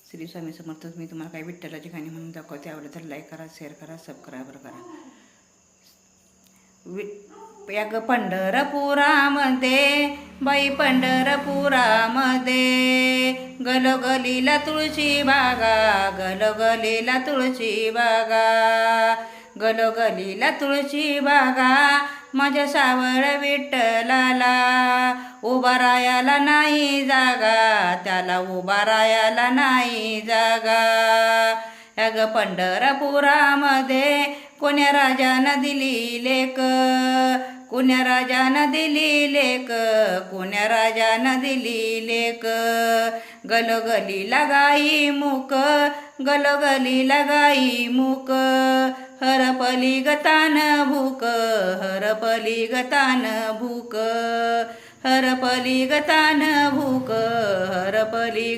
श्री स्वामी समर्थ. मी तुम्हाला काही विठ्ठलाची गाणी म्हणून दाखवते. आवडलं तर लाईक करा, शेअर करा, सबस्क्राईब करा. या ग पंढरपुरामध्ये बाई, पंढरपुरामध्ये गलोगलीला तुळशी बागा, गलोगलीला तुळशी बागा, गलोगलीला तुळशी बागा. माझ्या सावळ विठ्ठलाला उभा राहायला नाही जागा, त्याला उभा राहायला नाही जागा. या ग पंढरपुरामध्ये कोण्या राजानं दिली लेक, कोण्या राजानं दिली लेक, कोण्या राजानं दिली लेक. गलोगलीला गाई मुक, गलोगलीला गाई मुक. हरपली गतान भूक, हरपली गतान भूक, हरपली गतान भूक, हरपली